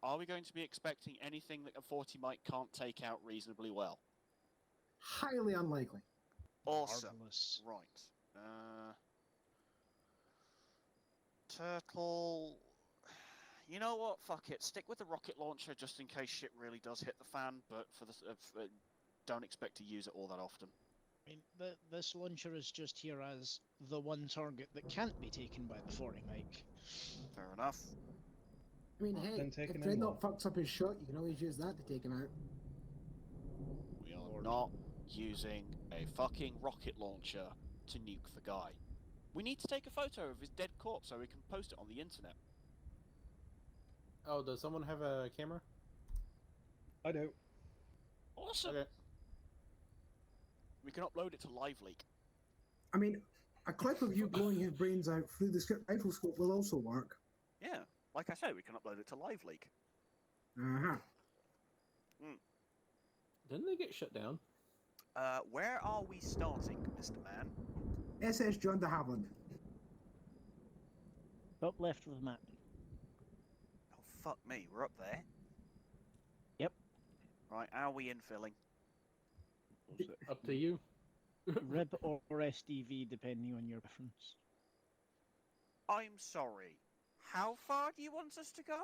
are we going to be expecting anything that a 40 mic can't take out reasonably well? Highly unlikely. Awesome. Marvelous. Right. Turtle... You know what? Fuck it. Stick with the rocket launcher just in case shit really does hit the fan, but for the don't expect to use it all that often. I mean, this launcher is just here as the one target that can't be taken by the 40 mic. Fair enough. I mean, hey, if Dreadnought fucks up his shot, you can always use that to take him out. We are not using a fucking rocket launcher to nuke the guy. We need to take a photo of his dead corpse so we can post it on the internet. Oh, does someone have a camera? I do. Awesome! Okay. We can upload it to LiveLeak. I mean, a clip of you blowing his brains out through the rifle scope will also work. Yeah, like I said, we can upload it to LiveLeak. Uh-huh. Didn't they get shut down? Where are we starting, Mr. Man? SS John de Havilland. Top left of the map. Oh, fuck me, we're up there. Yep. Right, how are we infilling? Up to you. RIB or SDV, depending on your preference. I'm sorry. How far do you want us to go?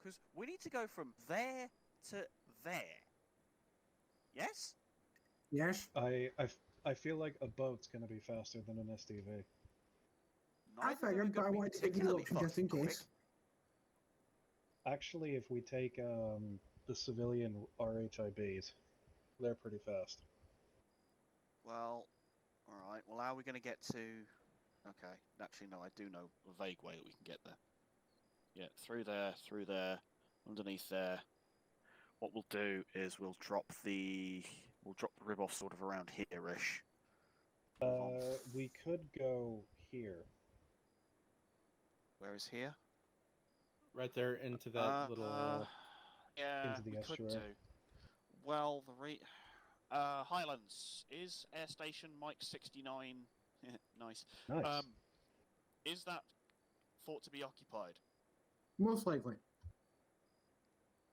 Because we need to go from there to there. Yes? Yes? I feel like a boat's going to be faster than an SDV. I figured, but I wanted to give you the option just in case. Actually, if we take the civilian RHIBs, they're pretty fast. Well, alright. Well, how are we going to get to... Okay, actually, no, I do know a vague way that we can get there. Yeah, through there, underneath there. What we'll do is we'll drop the rib off sort of around here-ish. We could go here. Where is here? Right there into that little... yeah, into the we could estuary. do. Well, Highlands, is Air Station Mike 69... nice. Nice. Is that thought to be occupied? Most likely.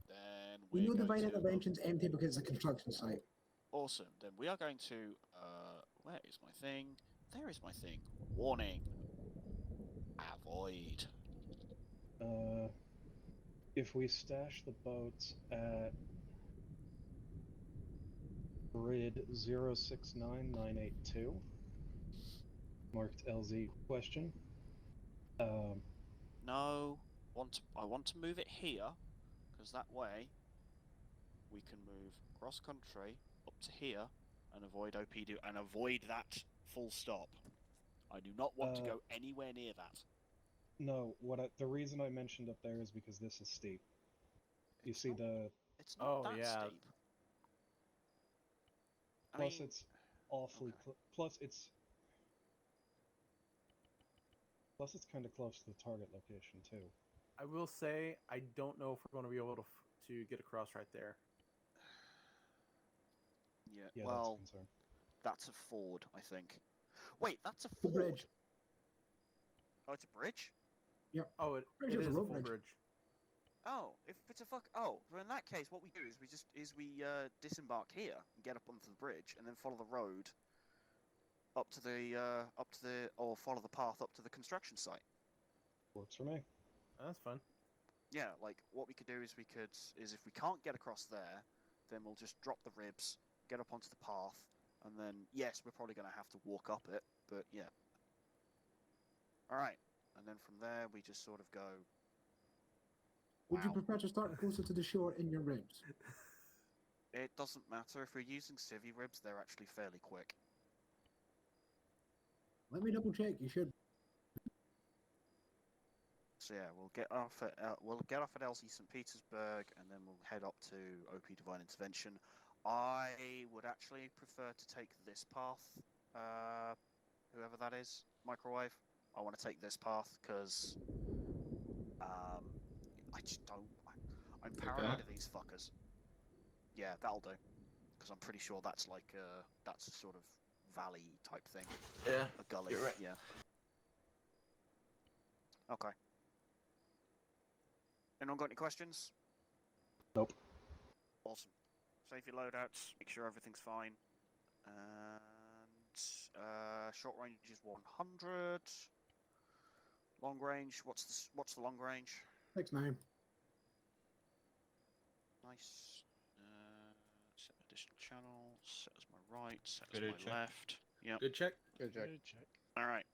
Then We we're know going Divine to... Intervention's empty because it's a construction site. Awesome. Then we are going to... where is my thing? There is my thing. Warning. Avoid. If we stash the boats at grid 069982, marked LZ question. No. I want to move it here, because that way we can move cross country up to here and avoid OPD and avoid that full stop. I do not want to go anywhere near that. No, the reason I mentioned up there is because this is steep. You see the... It's not that steep. Plus it's awfully... Okay. Plus it's kind of close to the target location, too. I will say, I don't know if we're going to be able to get across right there. Yeah, Yeah, well, that's a concern. that's a ford, I think. Wait, that's a The ford? bridge. Oh, it's a bridge? Yep. Oh, it Bridge is is a a full bridge. bridge. Oh, if it's a well, in that case, what we do is we disembark here and get up onto the bridge, and then follow the road or follow the path up to the construction site. Works for me. That's fun. Yeah, like what we could do is if we can't get across there, then we'll just drop the ribs, get up onto the path, and then yes, we're probably going to have to walk up it, but yeah. All right, and then from there we just sort of go. Would you prefer to start closer to the shore in your ribs? It doesn't matter. If we're using civvy ribs, they're actually fairly quick. Let me double check. You should. So yeah, we'll get off at LZ St. Petersburg, and then we'll head up to OP Divine Intervention. I would actually prefer to take this path, whoever that is, Microwave. I want to take this path because I just don't. I'm paranoid of these fuckers. Yeah, that'll do. Because I'm pretty sure that's like that's a sort of valley type thing. Yeah, A gully. you're right. Yeah. Okay. Anyone got any questions? Nope. Awesome. Save your loadouts. Make sure everything's fine. And short range is 100. Long range. What's the long range? 6-9. Nice. Set additional channel. Set as my right. Set Good as my check. left. Yep. Good check. Good check. Good check. All right.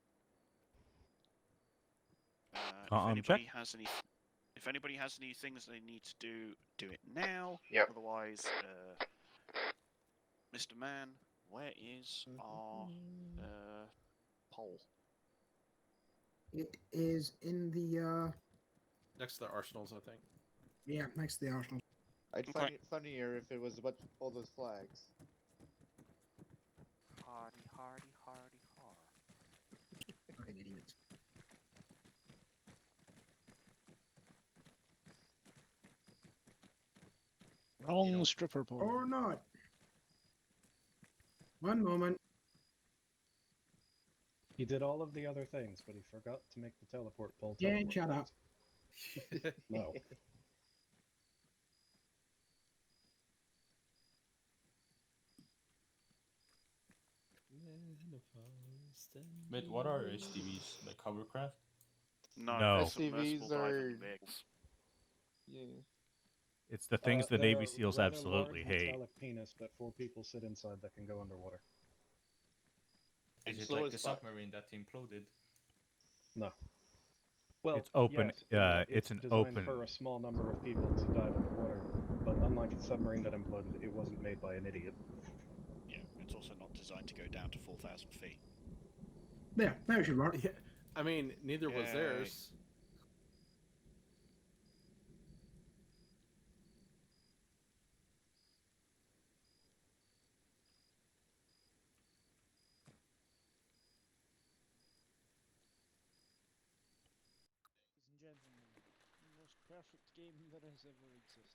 If anybody has any things they need to do it now. Yep. Otherwise, Mr. Man, where is our pole? It is in the Next to the arsenals, I think. yeah, next to the arsenal. I'd find it funnier if it was about all those flags. Hardy, hardy, hardy, har. Fucking idiots. Wrong stripper pole. Or not. One moment. He did all of the other things, but he forgot to make the teleport pole. Yeah, teleport shut poles. up. No. Mid, what are HDVs? Like hovercraft? No, No. submersible SCVs diving are- vehicles. Yeah. It's the things the They're Navy a SEAls rather absolutely large hate. metallic penis that 4 people sit inside that can go underwater. Is it slow like as the fuck. submarine that imploded? No. Well, It's open- yes, it's an designed open- for a small number of people to dive underwater, but unlike the submarine that imploded, it wasn't made by an idiot. Yeah, it's also not designed to go down to 4,000 feet. There, that should work. Yeah. I mean, neither was Yay. theirs. Ladies and gentlemen, the most perfect game that has ever existed.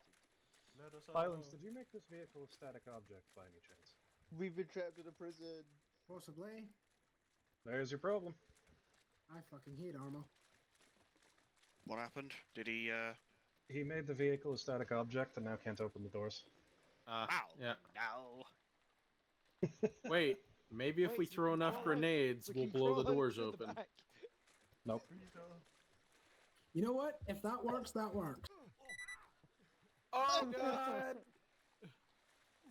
Let us Silence, did you make this vehicle a static object by any chance? We've been trapped in a prison. Possibly. There's your problem. I fucking hate Arma. What happened? Did he, He made the vehicle a static object and now can't open the doors. Ow! Yeah. No! Wait, maybe if Wait, we we throw can enough crawl out. grenades, We we'll can blow the crawl out doors through the open. back. Nope. You know what? If that works, that works. Oh god!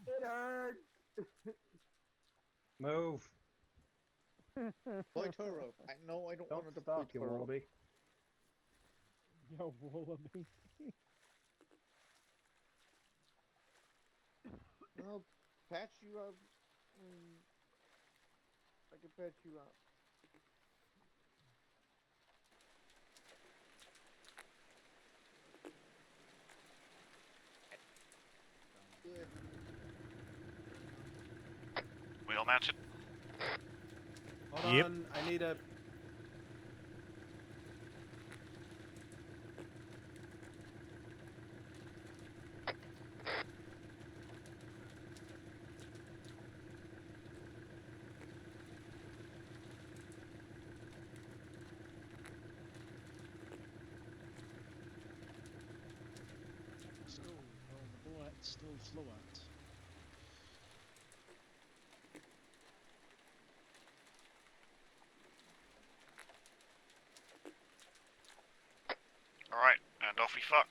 It hurt! Move! Boy Toro. I know I don't Don't want to stop, you Toro. wallaby. Yo, wallaby. I'll patch you up. I can patch you up. Yeah. Wheel mounted. Hold Yep. on, I need a... Still, well, the bullet's still fluent. Alright, and off we fuck.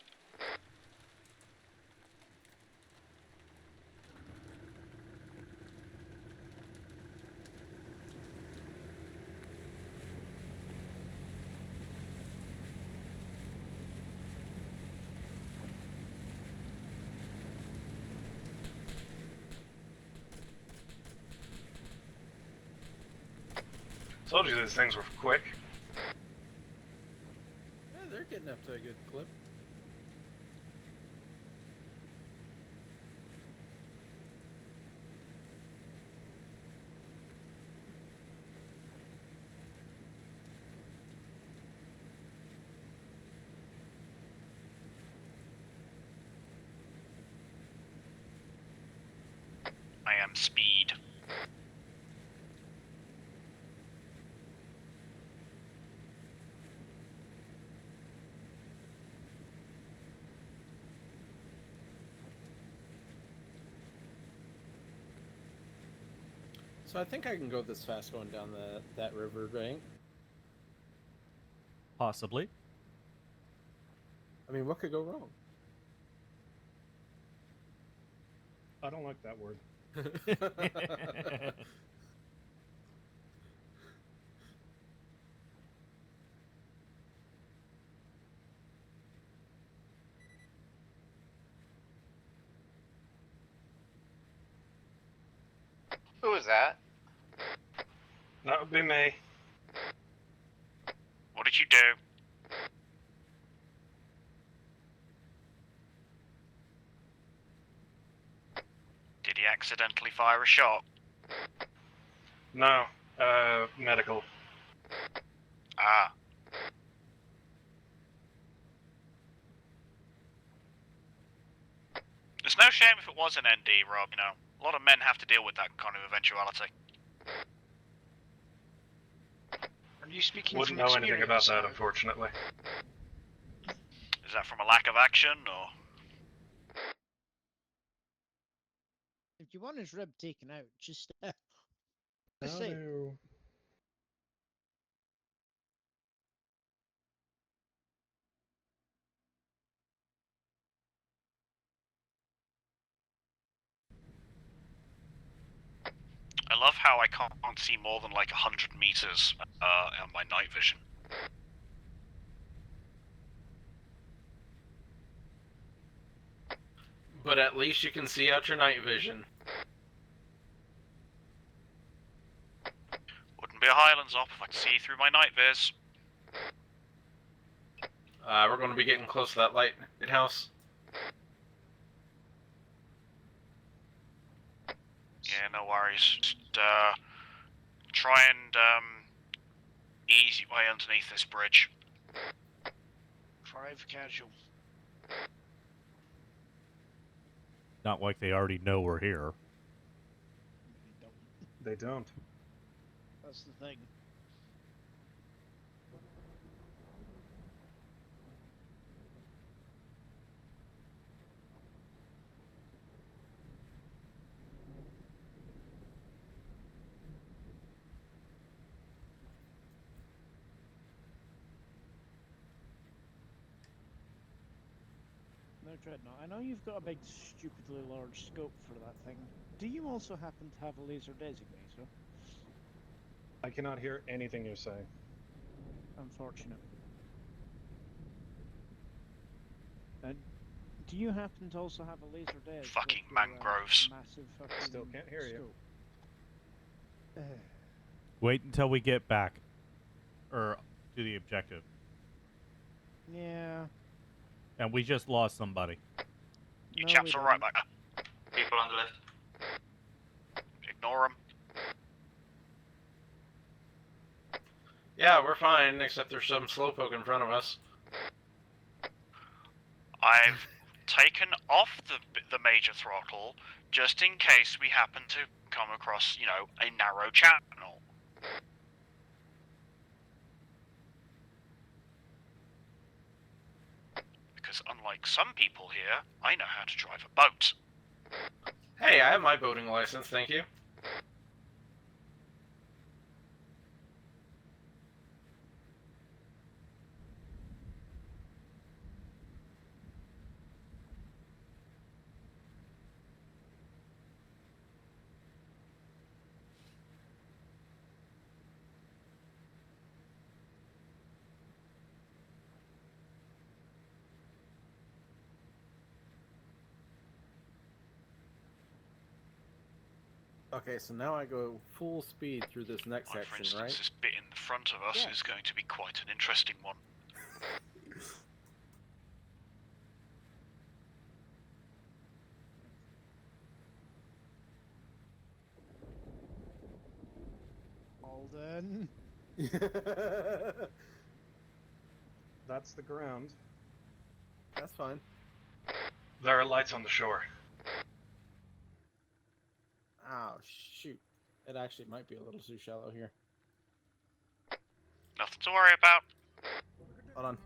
Told you these things were quick. Yeah, they're getting up to a good clip. I am speed. So I think I can go this fast going down that river bank. Possibly. I mean, what could go wrong? I don't like that word. Who was that? That would be me. What did you do? Did he accidentally fire a shot? No, medical. Ah. There's no shame if it was an ND, Rob, you know. A lot of men have to deal with that kind of eventuality. Are you speaking Wouldn't from know anything about experience, that, unfortunately. Is that from a lack of action, or...? If you want his rib taken out, just No, say. no. I love how I can't see more than like 100 meters on my night vision. But at least you can see out your night vision. Wouldn't be a Highlands op if I could see through my night vis. We're going to be getting close to that lighthouse. Yeah, no worries. Just try and ease your way underneath this bridge. 5 casual. Not like they already know we're here. They don't. That's the thing. No, Dreadnought, I know you've got a big, stupidly large scope for that thing. Do you also happen to have a laser designator? I cannot hear anything you're saying. Unfortunate. And do you happen to also have a laser des? Fucking with your, mangroves. Massive fucking Still can't hear you. scope? Wait until we get back. Or to the objective. Yeah. And we just lost somebody. You No, chaps we alright, don't. mate? People on the left. Ignore them. Yeah, we're fine, except there's some slowpoke in front of us. I've taken off the major throttle just in case we happen to come across, you know, a narrow channel. Because unlike some people here, I know how to drive a boat. Hey, I have my boating license, thank you. Okay, so now I go full speed through this next Like, for section, instance, right? this bit in the front of us Yeah. is going to be quite an interesting one. Alden. That's the ground. That's fine. There are lights on the shore. Oh, shoot. It actually might be a little too shallow here. Nothing to worry about. Hold on.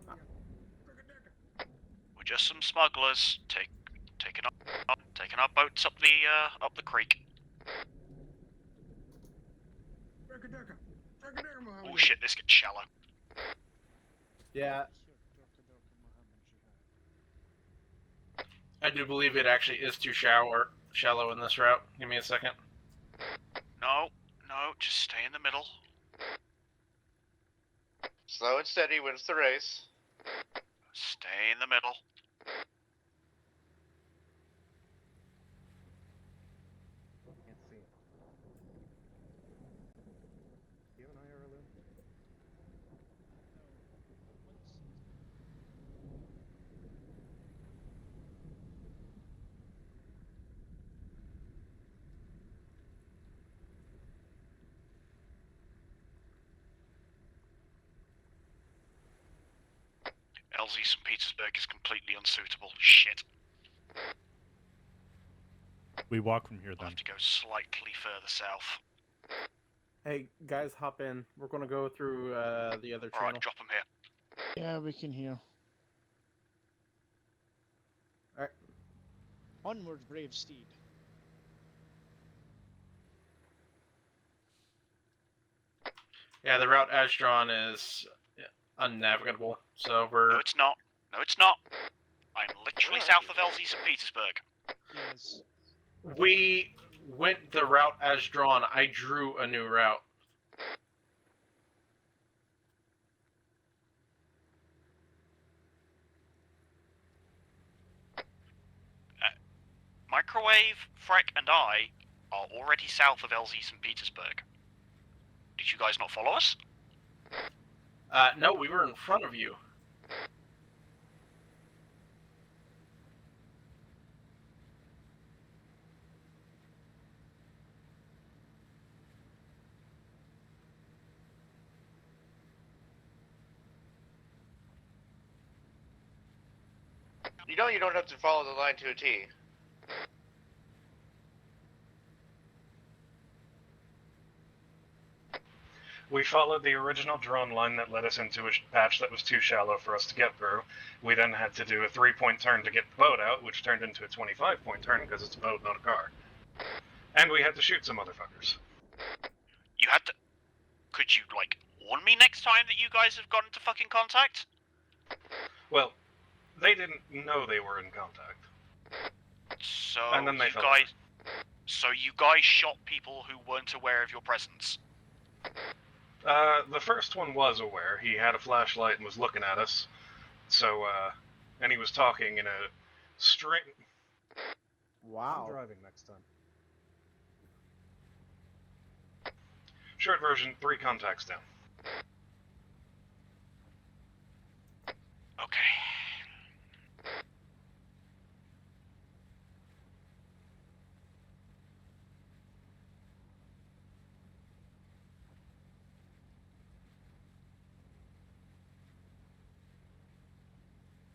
We're just some smugglers taking our boats up the creek. Oh shit, this gets shallow. Yeah, I do believe it actually is too shallow in this route. Give me a second. No, just stay in the middle. Slow and steady wins the race. Stay in the middle. can't see it. Do you have an IR loom? LZ St. Petersburg is completely unsuitable. Shit. We walk from here I'll then. have to go slightly further south. Hey, guys, hop in. We're gonna go through the other channel. Alright, drop them here. Yeah, we can hear. Alright. Onward, brave steed. Yeah, the route as drawn is unnavigable, so we're... No, it's not. No, it's not. I'm literally south of LZ St. Petersburg. Yes. We went the route as drawn. I drew a new route. Microwave, Freck, and I are already south of LZ St. Petersburg. Did you guys not follow us? No, we were in front of you. You know you don't have to follow the line to a T. We followed the original drawn line that led us into a patch that was too shallow for us to get through. We then had to do a 3-point turn to get the boat out, which turned into a 25-point turn because it's a boat, not a car. And we had to shoot some motherfuckers. You had to... Could you, like, warn me next time that you guys have gotten into fucking contact? Well, they didn't know they were in contact. So And then they you fell guys... So you guys shot people who weren't aware of your presence? The first one was aware. He had a flashlight and was looking at us. So, and he was talking in a string... Wow. I'm driving next time. Short version, 3 contacts down. Okay.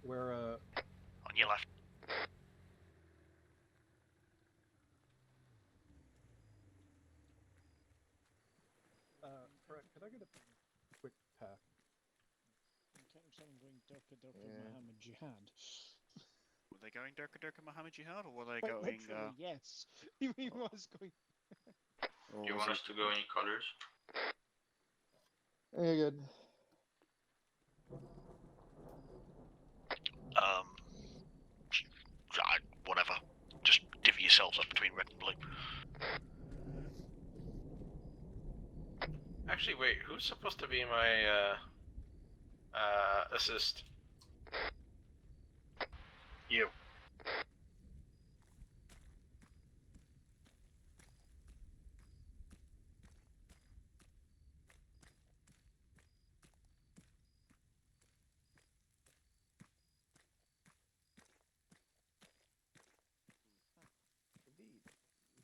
We're, On your left. Fred, could I get a quick pack? In terms of going Durka Durka Yeah. Muhammad Jihad. Were they going Durka Durka Muhammad Jihad, or were they Quite going? literally, yes. He was going. Or You was want it- us to go any colors? Yeah, good. Whatever. Just divvy yourselves up between red and blue. Actually, wait, who's supposed to be my, assist? You.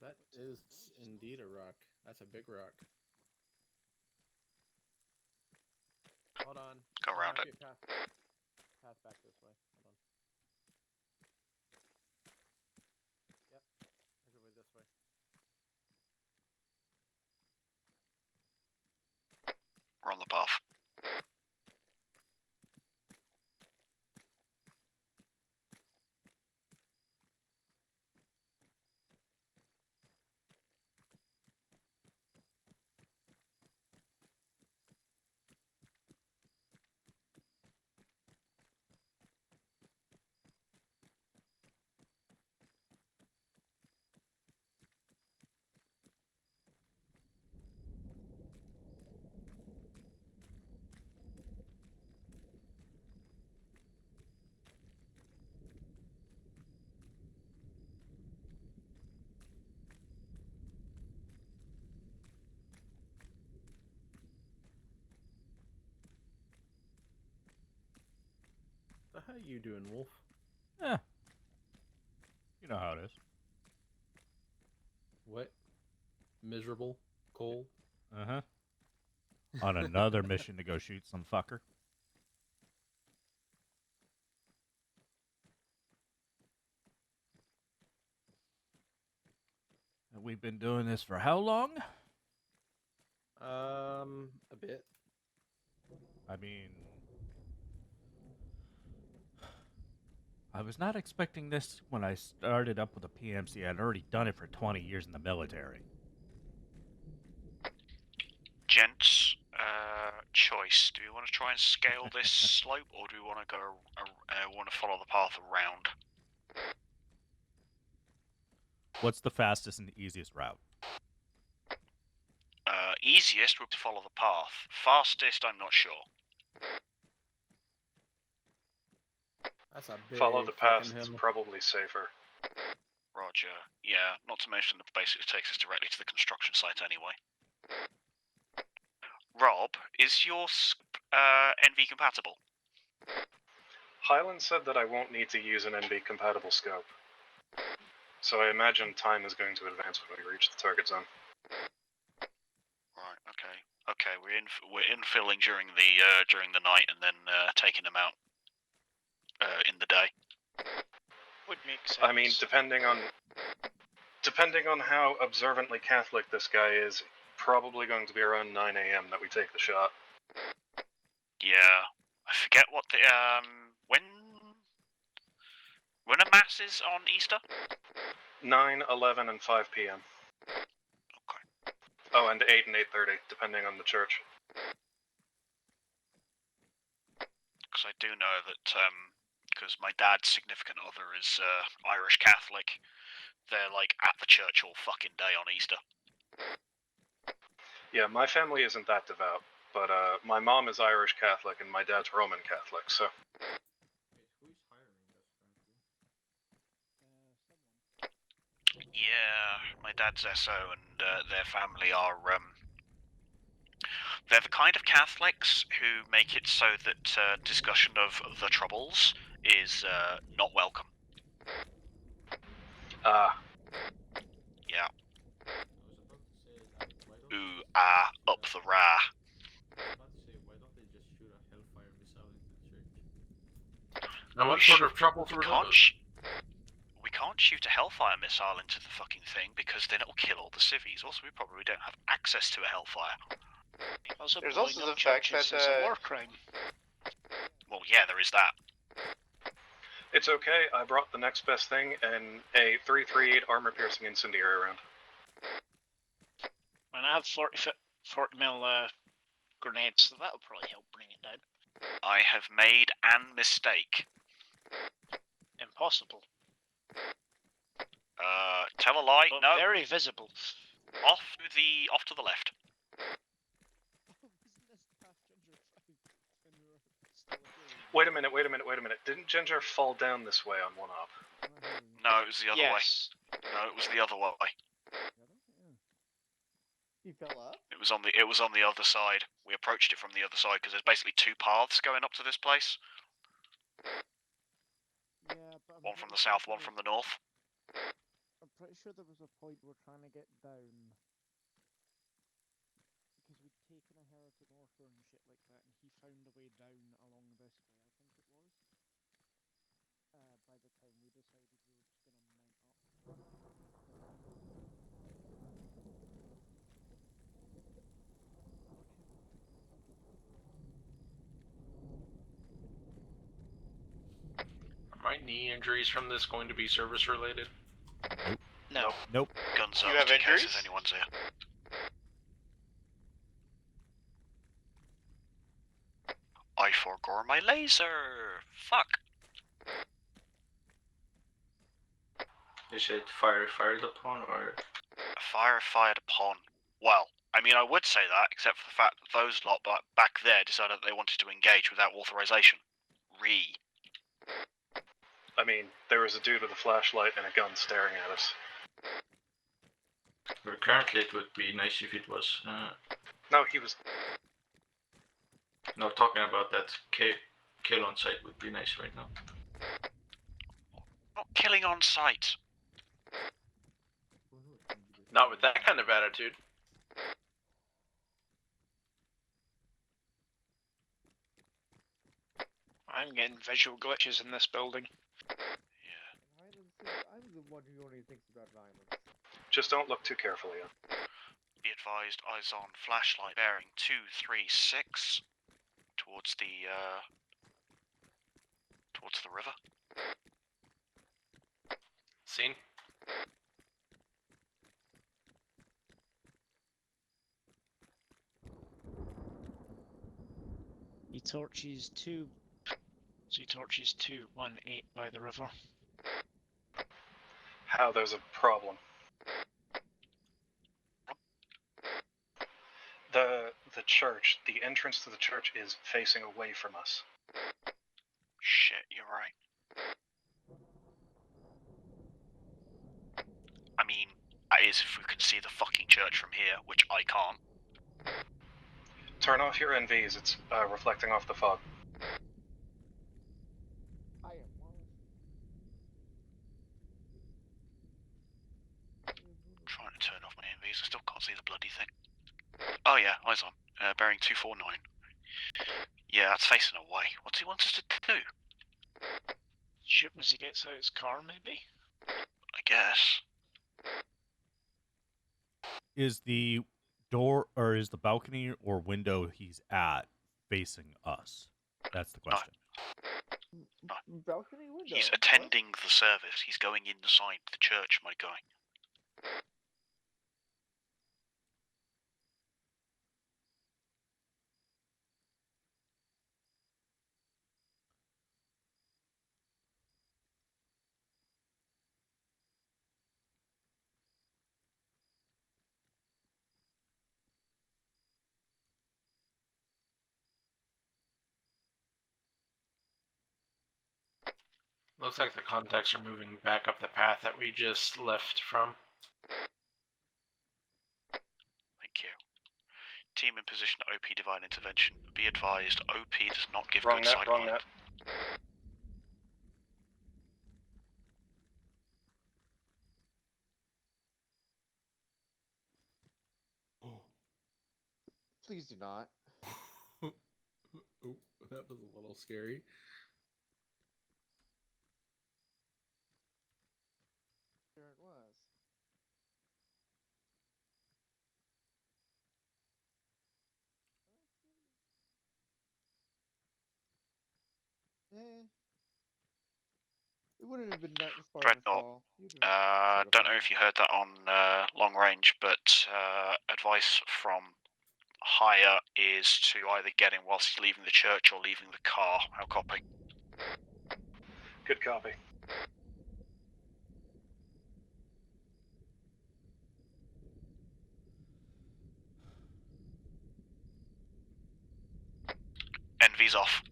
That is indeed a rock. That's a big rock. Hold on. Go There around might it. be a path back this way. Hold on. Yep. There's a way this way. We're on the path. So how you doing, Wolf? Eh. You know how it is. What? Miserable? Cold? Uh-huh. On another mission to go shoot some fucker. And we've been doing this for how long? A bit. I mean, I was not expecting this when I started up with a PMC. I'd already done it for 20 years in the military. Gents, choice. Do we want to try and scale this slope, or do we want to go? Want to follow the path around? What's the fastest and easiest route? Easiest would be to follow the path. Fastest, I'm not sure. That's a big Follow the path, fucking it's hill. probably safer. Roger. Yeah, not to mention that basically takes us directly to the construction site anyway. Rob, is your NV compatible? Highland said that I won't need to use an NB-compatible scope. So I imagine time is going to advance when we reach the target zone. Right. Okay. Okay. We're infilling during the night and then taking them out in the day. Would make sense. I mean, depending on how observantly Catholic this guy is, probably going to be around 9 a.m. that we take the shot. Yeah. I forget what the when are masses on Easter? 9, 11, and 5 p.m. Okay. Oh, and 8 and 8:30, depending on the church. Because I do know that because my dad's significant other is Irish Catholic, they're like at the church all fucking day on Easter. Yeah, my family isn't that devout, but my mom is Irish Catholic and my dad's Roman Catholic, so... Yeah, my dad's SO and their family are they're the kind of Catholics who make it so that discussion of the Troubles is not welcome. Yeah. Ooh, ah, up the rah. Now what sort of troubles were those? We can't shoot a Hellfire missile into the fucking thing because then it'll kill all the civvies. Also, we probably don't have access to a Hellfire. Also, there's also the fact that is a war crime. Well, yeah, there is that. It's okay, I brought the next best thing, and a 338 armor-piercing incendiary round. And I have 40 mil grenades, so that'll probably help bring it down. I have made an mistake. Impossible. Tell a lie. But no. Very visible. Off to the left. Wait a minute. Didn't Ginger fall down this way on one up? No, it was the other way. Yes. No, it was the other way. He fell up? It was on the other side. We approached it from the other side because there's basically two paths going up to this place. Yeah, but One from the south, one from the north. I'm pretty sure there was a point we're trying to get down because we'd taken a Heretic Order and shit like that, and he found a way down along this way, I think it was. By the time we decided we were just gonna mount up. Are my knee injuries from this going to be service related? No. Nope. Guns You up, have in case injuries? anyone's here. I forgot my laser. Fuck. Is it fired upon or? Fire fired upon. Well, I mean, I would say that, except for the fact that those lot back there decided that they wanted to engage without authorization. I mean, there was a dude with a flashlight and a gun staring at us. Well, currently it would be nice if it was. No, he was... No, talking about that kill on sight would be nice right now. Not killing on sight. Not with that kind of attitude. I'm getting visual glitches in this building. I'm the one who only thinks about violence. Just don't look too carefully. Be advised, eyes on, flashlight bearing 236 towards the river. Seen? He torches 218 by the river. How there's a problem. The church, the entrance to the church is facing away from us. Shit, you're right. I mean, that is if we can see the fucking church from here, which I can't. Turn off your NVs, it's reflecting off the fog. Trying to turn off my NVs, I still can't see the bloody thing. Oh yeah, eyes on. Bearing 249. Yeah, that's facing away. What's he want us to do? Shoot as he gets out his car, maybe? I guess. Is the door or is the balcony or window he's at facing us? That's the question. Balcony window. He's attending the service. He's going inside the church, my guy. Looks like the contacts are moving back up the path that we just left from. Thank you. Team in position OP divine intervention. Be advised, OP does not give Wrong good net, sight wrong line. net. Please do not. Oh, that was a little scary. There it was. It wouldn't have been that far of a Dreadnought. fall. Don't know if you heard that on long range, but advice from higher is to either get in whilst he's leaving the church or leaving the car. How copy? Good copy. NV's off.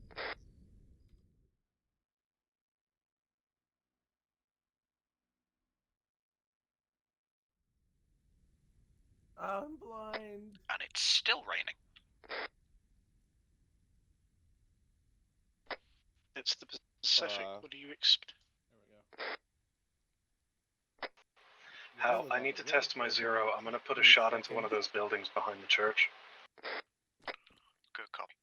I'm blind. And it's still raining. It's the Pacific. What do you expect? There we go. Hal, I need to test my zero. I'm gonna put a shot into one of those buildings behind the church. Good copy.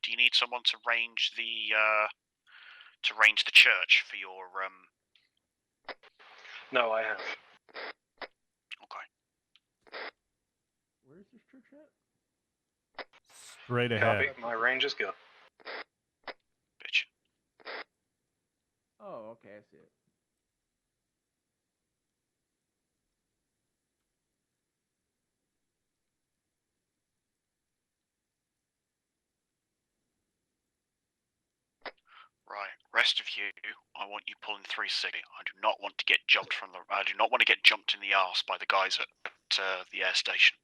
Do you need someone to range the church for your No, I have. Okay. Where's this church at? Straight ahead. Copy. My range is good. Bitch. Oh, okay, I see it. Right. Rest of you, I want you pulling 360. I do not want to get jumped I do not want to get jumped in the arse by the guys at the air station.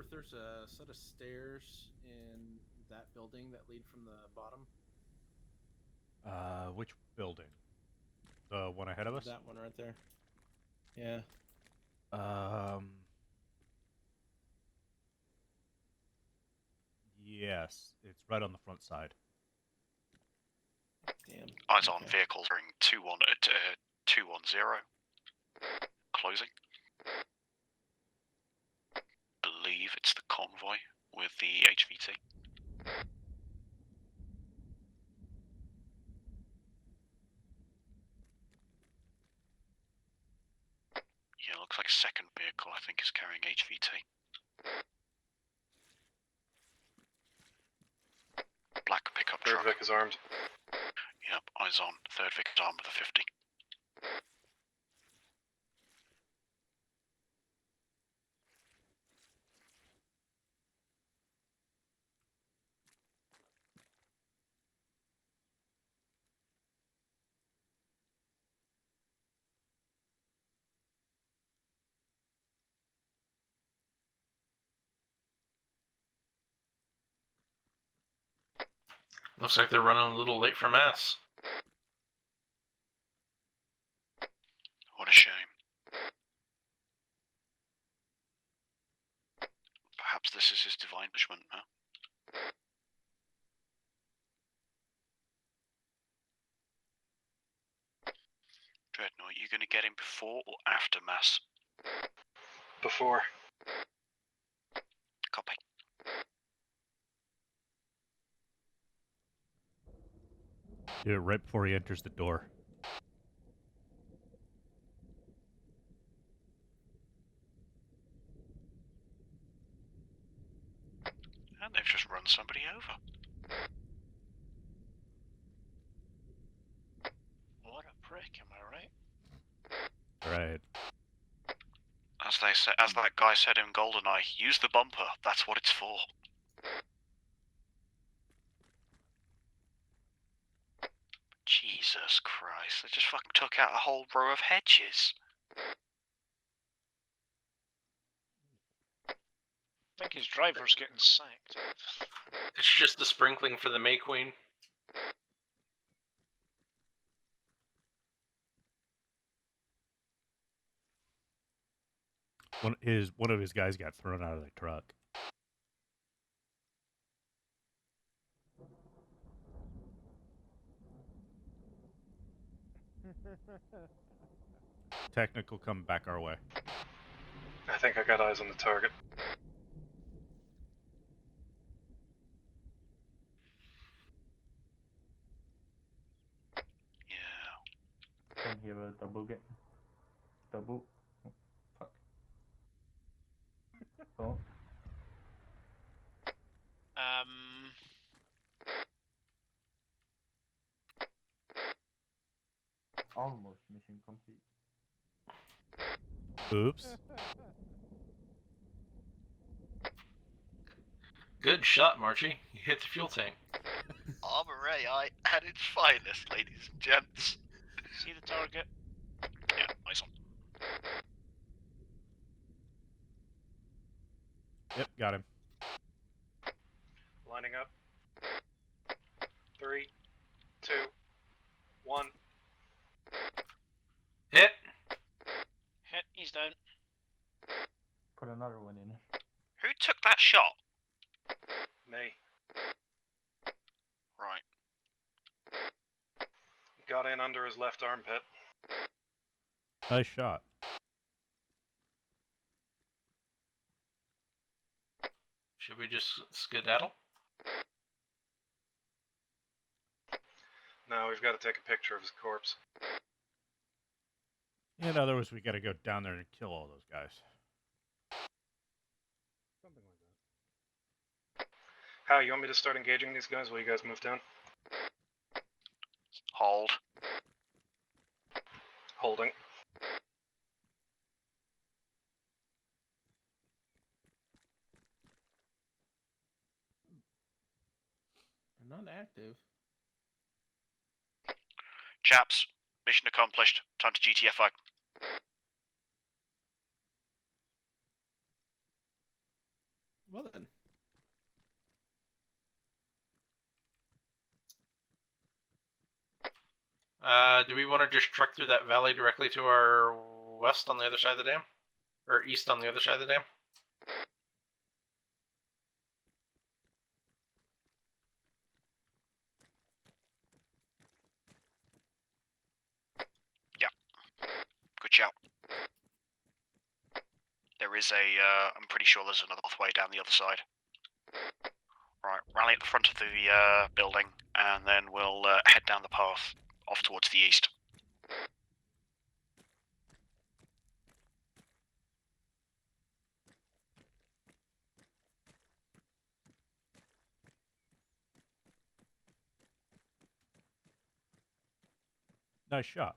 if there's a set of stairs in that building that lead from the bottom? Which building? The one ahead of us? That one right there. Yeah. Yes, it's right on the front side. Damn. Eyes on vehicles ring 210. Closing. Believe it's the convoy with the HVT. Yeah, looks like a second vehicle I think is carrying HVT. Black pickup Third truck. Vic is armed. Yep, eyes on. Third Vic is armed with a 50. Looks like they're running a little late for mass. What a shame. Perhaps this is his divine punishment, huh? Dreadnought, you gonna get him before or after mass? Before. Copy. Do it right before he enters the door. And they've just run somebody over. What a prick, am I right? Right. As that guy said in GoldenEye, use the bumper, that's what it's for. Jesus Christ, they just fucking took out a whole row of hedges. I think his driver's getting sacked. It's just the sprinkling for the May Queen. One of his guys got thrown out of the truck. Technical coming back our way. I think I got eyes on the target. Yeah. Can hear a double get. Double. Oh, fuck. Oh. Almost mission complete. Oops. Good shot, Marchie. You hit the fuel tank. Armor AI at its finest, ladies and gents. See the target? Yeah, nice one. Yep, got him. Lining up. 3, 2, 1. Hit! Hit, he's down. Put another one in. Who took that shot? Me. Right. Got in under his left armpit. Nice shot. Should we just skedaddle? No, we've got to take a picture of his corpse. In other words, we gotta go down there and kill all those guys. Something like that. How, you want me to start engaging these guys while you guys move down? Hold. Holding. They're not active. Chaps, mission accomplished. Time to GTFO. Well then. Do we want to just trek through that valley directly to our west on the other side of the dam? Or east on the other side of the dam? Good shout. There is I'm pretty sure there's another pathway down the other side. Right, rally at the front of the building, and then we'll head down the path off towards the east. Nice shot.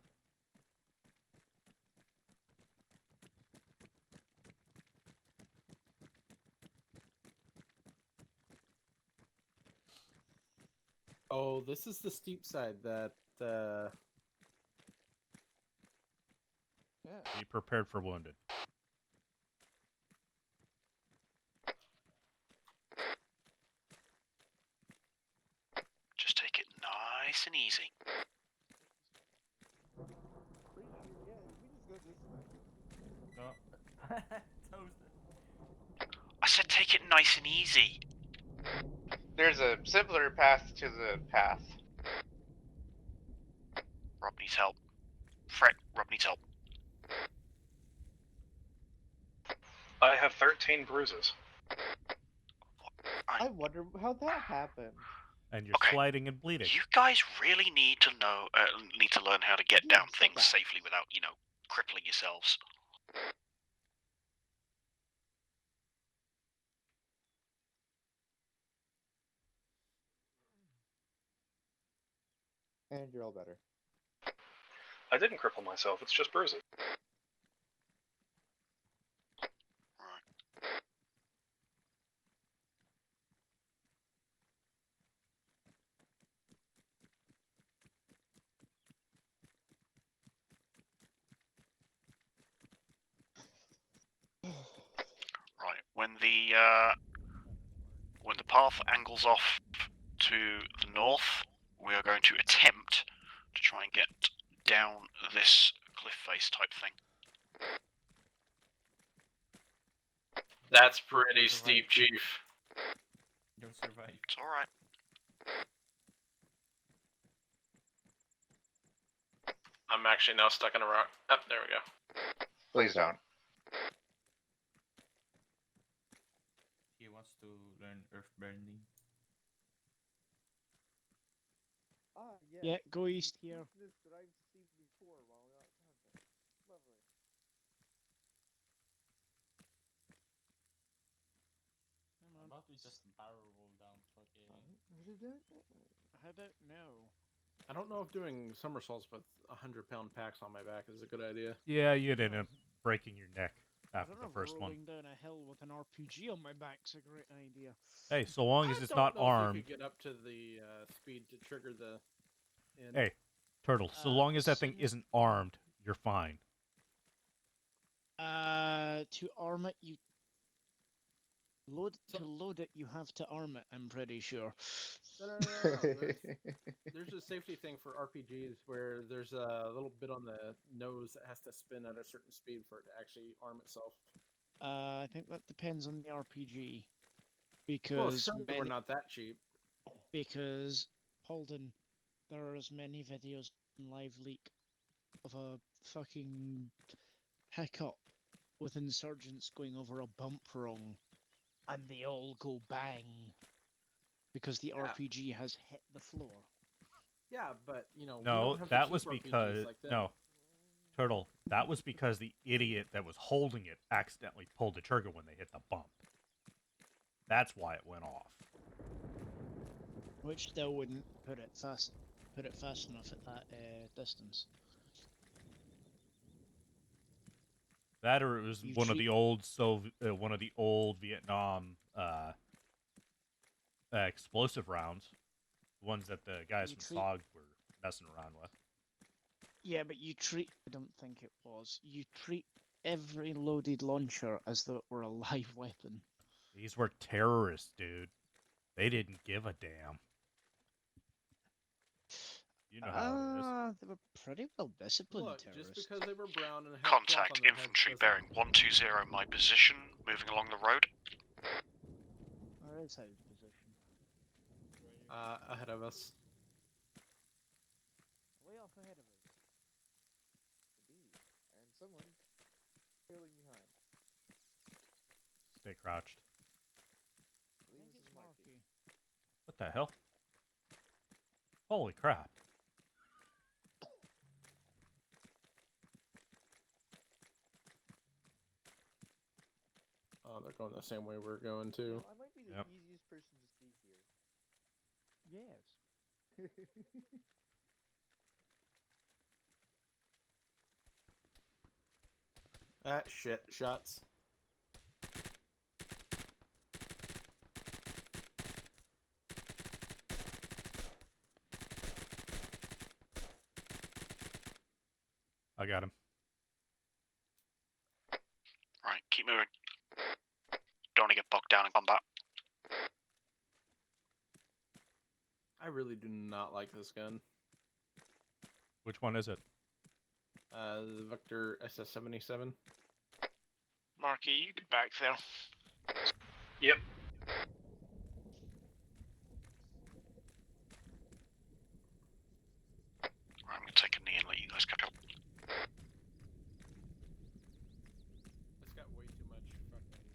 Oh, this is the steep side that. Yeah. Be prepared for wounded. Just take it nice and easy. I said take it nice and easy. There's a simpler path to the path. Rob needs help. Frick, Rob needs help. I have 13 bruises. I wonder how that happened. And you're sliding and bleeding. You guys really need to know, need to learn how to get down things safely without, crippling yourselves. And you're all better. I didn't cripple myself, it's just bruises. Right, when the path angles off to the north, we are going to attempt to try and get down this cliff face type thing. That's pretty steep, Chief. You'll survive. It's alright. I'm actually now stuck in a rock. Oh, there we go. Please don't. He wants to learn earth bending. Yeah, go east here. How about we just barrel roll down fucking... I don't know. I don't know if doing somersaults with 100-pound packs on my back is a good idea. Yeah, you'd end up breaking your neck I after don't the know, first one. rolling down a hill with an RPG on my back's a great idea. Hey, so long as I it's don't not know if you armed. could get up to the speed to trigger the. Hey, Turtle, so long as that thing isn't armed, you're fine. To arm it, you load it. You have to arm it. I'm pretty sure. No. There's a safety thing for RPGs where there's a little bit on the nose that has to spin at a certain speed for it to actually arm itself. I think that depends on the RPG. Well, Because certainly we're not that cheap. Because Holden, there are as many videos on Live Leak of a fucking hiccup with insurgents going over a bump wrong, and they all go bang because the RPG has hit the floor. Yeah, but we No, don't have that to was keep RPGs because like that. no, Turtle. That was because the idiot that was holding it accidentally pulled the trigger when they hit the bump. That's why it went off. Which still wouldn't put it fast enough at that distance. That or it was You one of treat- the old Vietnam explosive rounds, the ones that the guys You from treat- SOG were messing around with. Yeah, but I don't think it was. You treat every loaded launcher as though it were a live weapon. These were terrorists, dude. They didn't give a damn. You know how it is. They were pretty well disciplined Look, terrorists. just because they were brown and had cloth Contact on their heads infantry doesn't- bearing 120 my position, moving along the road. Where is his position? ahead of us. Way off ahead of us. Indeed. And someone trailing behind. Stay crouched. I believe this is Marky. What the hell? Holy crap. Oh, they're going the same way we're going too. I might be the Yep. easiest person to speak here. Yes. Ah, shit. Shots. I got him. Right, keep moving. Don't want to get bogged down in combat. I really do not like this gun. Which one is it? The Vector SS-77. Marky, you get back there. Yep. Right, I'm going to take a knee and let you guys catch up. It's got way too much fucking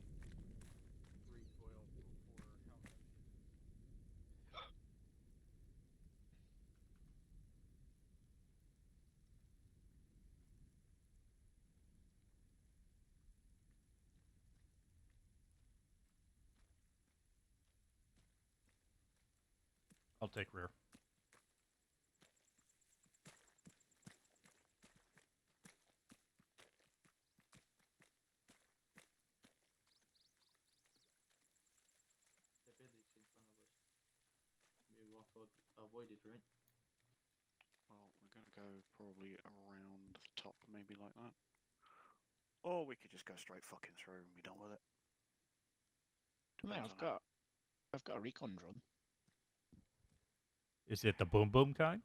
recoil for how heavy it is. I'll take rear. The building's in front of us. We walk avoid it, right? Well, we're going to go probably around the top, maybe like that. Or we could just go straight fucking through and be done with it. I mean, Depends on how- I've got a recon drone. Is it the boom boom kind?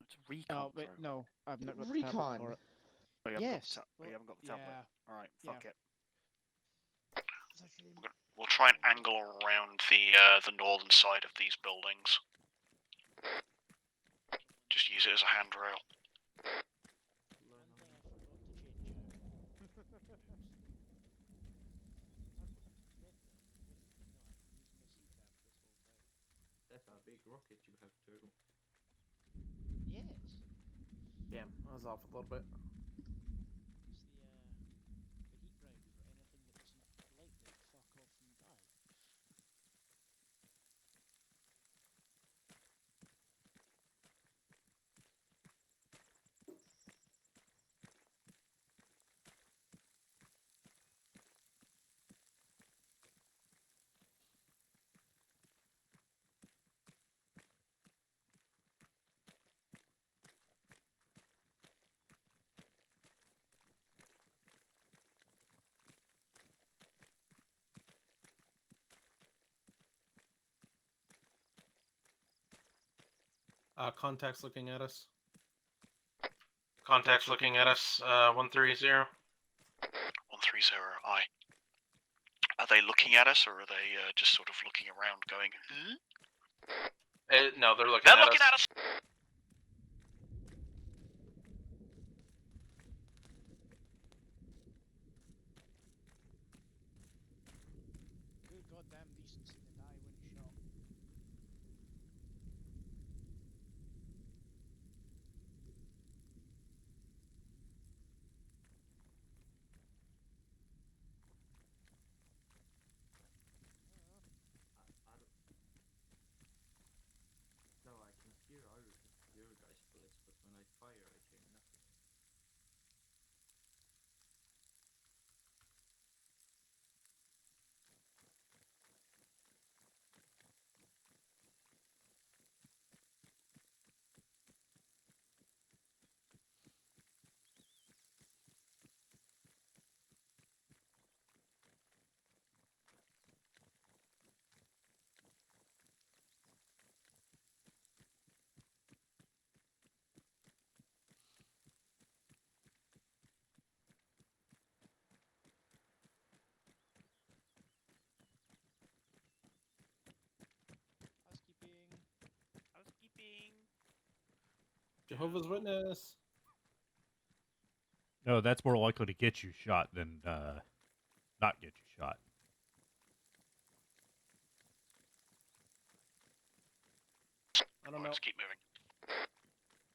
It's a recon. Oh, wait, drone. no, I've not got the tablet Recon. for it. Oh, you haven't got the Yes. oh, you haven't got the tablet. Yeah. All right, fuck it. It's actually- We'll try and angle around the northern side of these buildings. Just use it as a handrail. That's a big rocket you have, Turtle. Yes. Damn, I was off a little bit. It's the heat round for anything that doesn't politely fuck off and die. Contacts looking at us. Contacts looking at us, 130. 130, aye. Are they looking at us, or are they just sort of looking around going, huh? No, they're looking They're at looking us. at us! Good goddamn decency to die when shot. I don't... No, I can hear ours. Jehovah's Witness. No, that's more likely to get you shot than not get you shot. I don't know. Let's keep moving.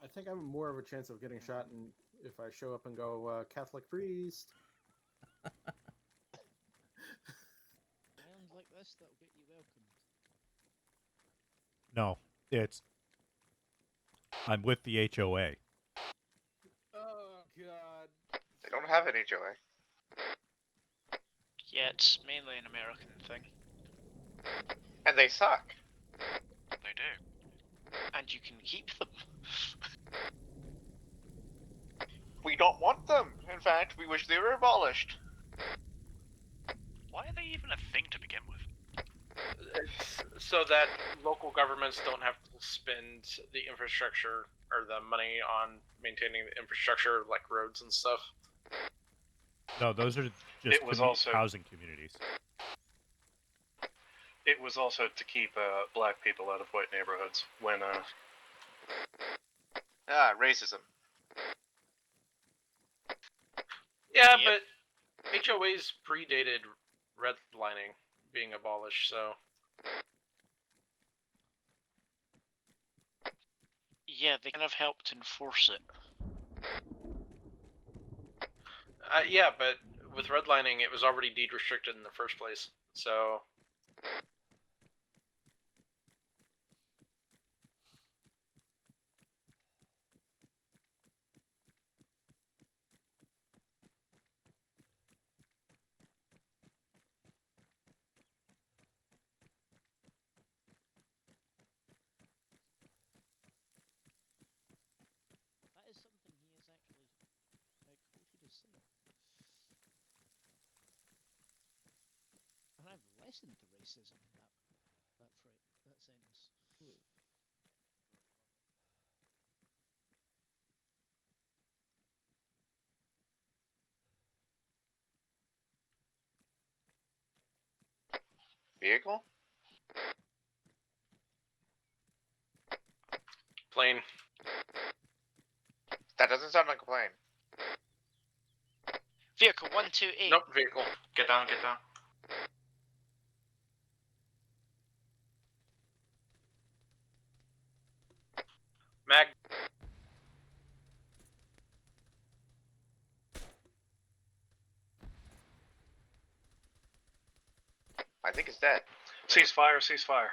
I think I have more of a chance of getting shot if I show up and go Catholic priest. Islands like this that'll get you welcomed. No, it's I'm with the HOA. Oh God. They don't have an HOA. Yeah, it's mainly an American thing. And they suck. They do. And you can keep them. We don't want them. In fact, we wish they were abolished. Why are they even a thing to begin with? It's so that local governments don't have to spend the infrastructure or the money on maintaining the infrastructure like roads and stuff. No, those are just It was also- housing communities. It was also to keep black people out of white neighborhoods when Racism. Yeah, Yep. but HOAs predated redlining being abolished, so Yeah, they kind of helped enforce it. yeah, but with redlining, it was already deed restricted in the first place. So That is something he has actually quoted as saying. And I've listened to racism in that sentence. Vehicle? plane. That doesn't sound like a plane. Vehicle 128. Nope, vehicle. Get down, get down. Mag. I think it's dead. ceasefire, ceasefire.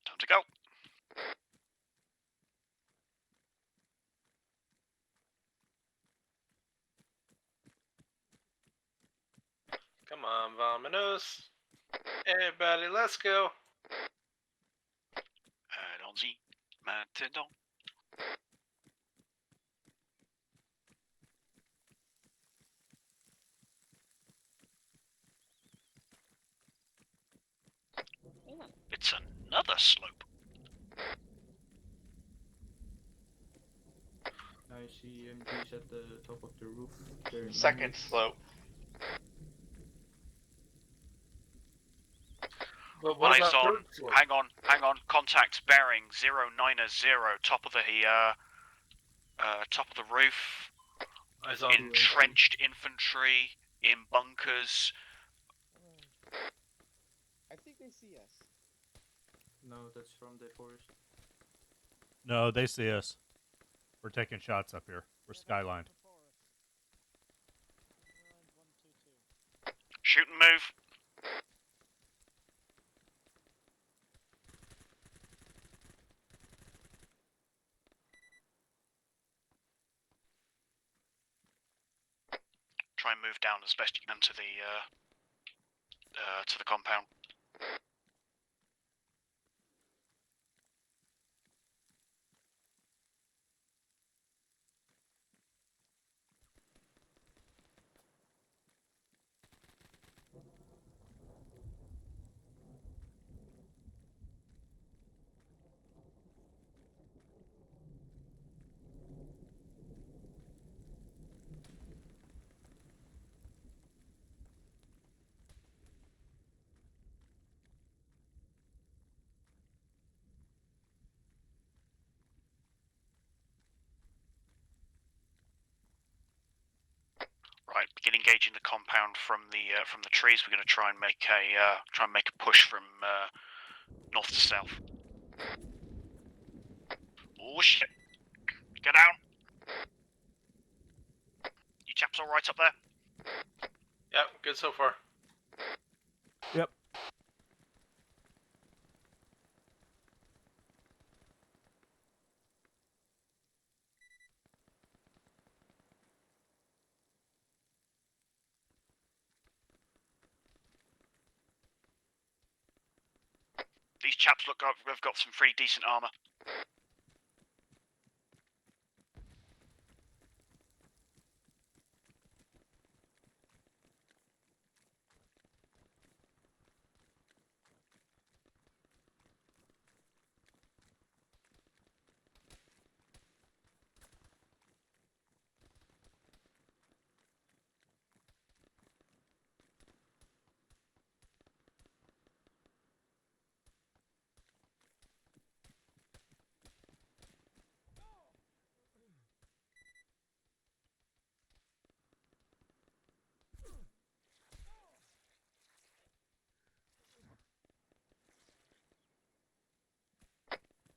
Time to go. Come on, vamonos. Everybody, let's go. Allons-y. Maintenant. Ooh, it's another slope. I see MGs at the top of the roof. They're in Second ambush. slope. But what Eyes about on. third slope? Hang on. Contact bearing 090. Top of the roof. Eyes on. Entrenched infantry in bunkers. I think they see us. No, that's from the forest. No, they see us. We're taking shots up here. We're skylined. Shoot and move. Try and move down as best you can to the compound. engaging the compound from the trees. We're going to try and make a push from north to south. Oh shit! Get down. You chaps all right up there? Yep, good so far. Yep. These chaps look like they've got some pretty decent armor.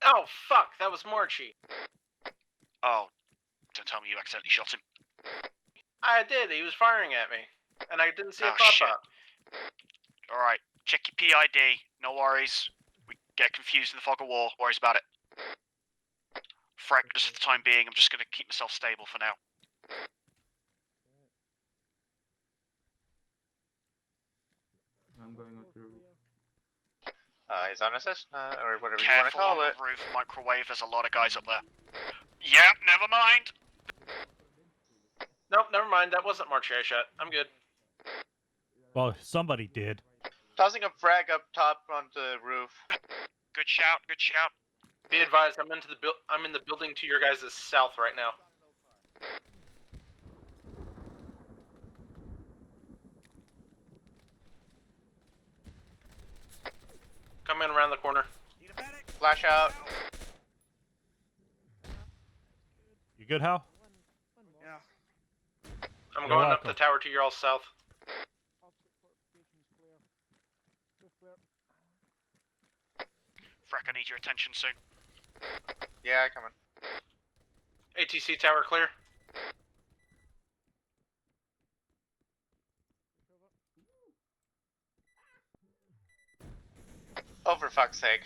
Oh fuck, that was Marchie. Oh, don't tell me you accidentally shot him. I did. He was firing at me, and I didn't see it Oh, pop shit. up. All right, check your PID. No worries. We get confused in the fog of war. Worries about it. Frack, just for the time being, I'm just going to keep myself stable for now. I'm going up the roof. He's on assist, or whatever you want to Careful call on it. the roof, microwave. There's a lot of guys up there. Yeah, never mind. Nope, never mind. That wasn't Marchie I shot. I'm good. Well, somebody did. Tossing a frag up top on the roof. Good shout. Good shout. Be advised, I'm in the building to your guys' south right now. Come in around the corner. Flash out. You good, Hal? Yeah. I'm You're going welcome. up the tower to your all south. Frack, I need your attention soon. Yeah, coming. ATC tower clear. Oh, for fuck's sake.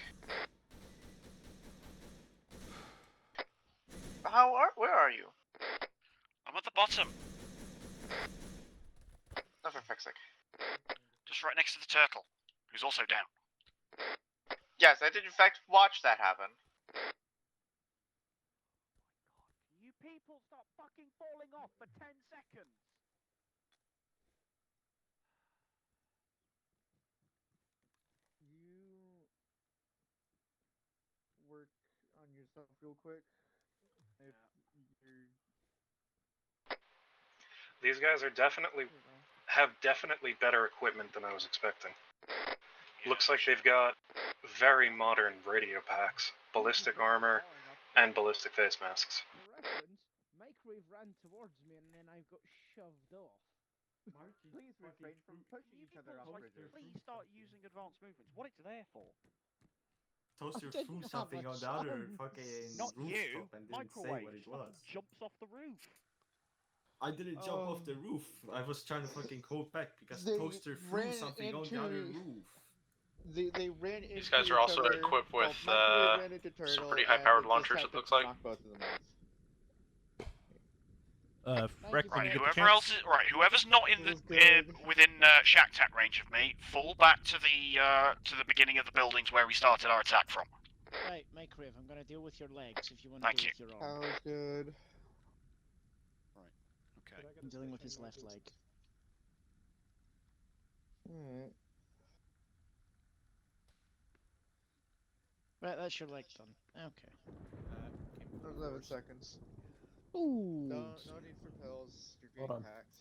Where are you? I'm at the bottom, Oh, for fuck's sake. just right next to the turtle, who's also down. Yes, I did in fact watch that happen. You people stop fucking falling off for 10 seconds. You work on yourself real quick. If you're... These guys are have definitely better equipment than I was expecting. Looks like they've got very modern radio packs, ballistic armor, and ballistic face masks. For reference, Microwave ran towards me and then I got shoved off. Please refrain from pushing each other off. Please start using advanced movements. What it's there for? Toaster didn't threw have something a on the other chance. fucking Not you. rooftop and didn't say Microwave what it fucking was. jumps off the roof. I didn't jump off the roof. I was trying to fucking hold back because They Toaster threw ran something on the other into- roof. They ran into These guys are each also other. equipped with, Microwave ran into some Turtle, pretty and high-powered they just launchers, happened it looks to like. knock both of them off. Freck, when Right, you get the whoever chance. else is whoever's not in the Feels good. within shack tac range of me, fall back to the beginning of the buildings where we started our attack from. Right, Microwave, I'm gonna deal with your legs if you want Thank to deal you. with your arm. Sounds good. Okay. I'm dealing with his left leg. Alright. Right, that's your leg done. Okay. 11 seconds. Ooh. No need for pills. You're Hold being on. hacked.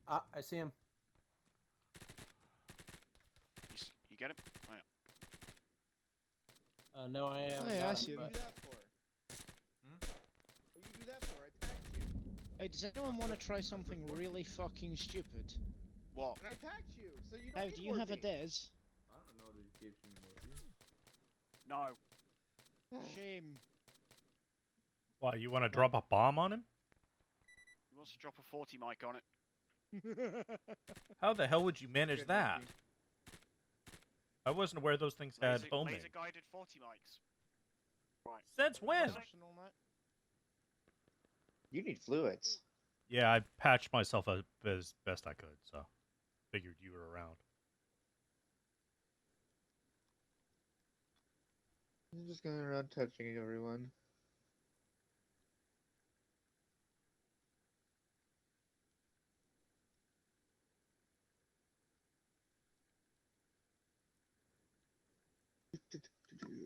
Ah, I see him. You get it? Oh, yeah. No, I am. Oh, yeah, I not, see What him. do you do that for? What do you do that for? I tagged you. Hey, does anyone want to try something really fucking stupid? What? I attacked you, so you don't How get do you have a morphine. Dez? I don't know that he gave you morphine. No. Shame. Why, you want to drop a bomb on him? He wants to drop a 40 mic on it. How the hell would you manage Good that? morphine. I wasn't aware those things had homing. Laser guided 40 mics. Right. Since when? Personal, Matt? You need fluids. Yeah, I patched myself up as best I could, so figured you were around. I'm just going around touching everyone.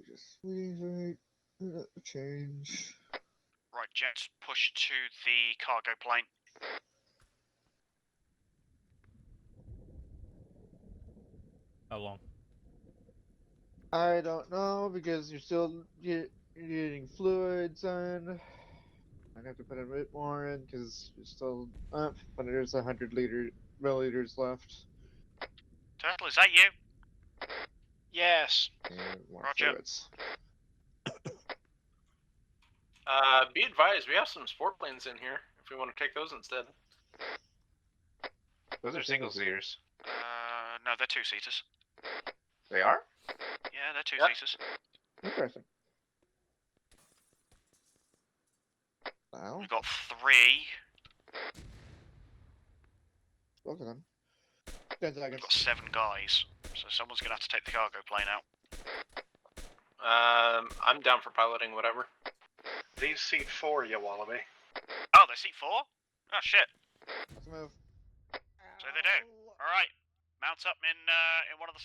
Just waiting for it to change. Right, jets, push to the cargo plane. How long? I don't know because you're still getting fluids in. I'd have to put a bit more in because you're still up, but there's 100 milliliters left. Turtle, is that you? Yes. And more Roger. fluids. Be advised, we have some sport planes in here. If we want to take those instead. Those are single seaters. No, they're two-seaters. They are? Yeah, they're two-seaters. Interesting. Wow. We've got 3. Both of them. 10 seconds. We've got 7 guys. So someone's going to have to take the cargo plane out. I'm down for piloting, whatever. These seat 4, you wallaby. Oh, they're seat 4? Oh, shit. Let's move. So they do. Alright. Mount up in one of the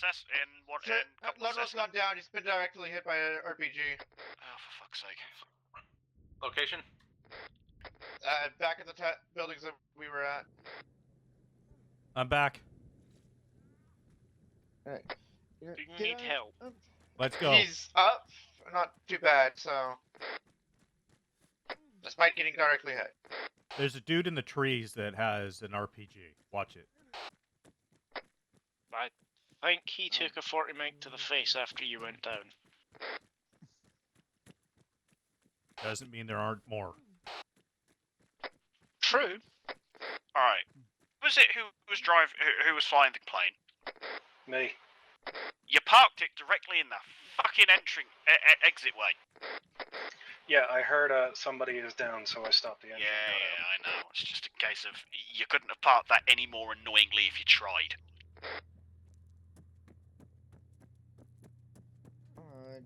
Ludwell's gone down. He's been directly hit by an RPG. Oh, for fuck's sake. Location? Back in the buildings that we were at. I'm back. Alright. Do you need help? Let's go. He's up. Not too bad, so. Despite getting directly hit. There's a dude in the trees that has an RPG. Watch it. I think he took a 40 mic to the face after you went down. Doesn't mean there aren't more. True. Alright. Who was it who was flying the plane? Me. You parked it directly in the fucking exit way. Yeah, I heard somebody is down, so I stopped the engine. Yeah, I know. It's just a case of you couldn't have parked that any more annoyingly if you tried.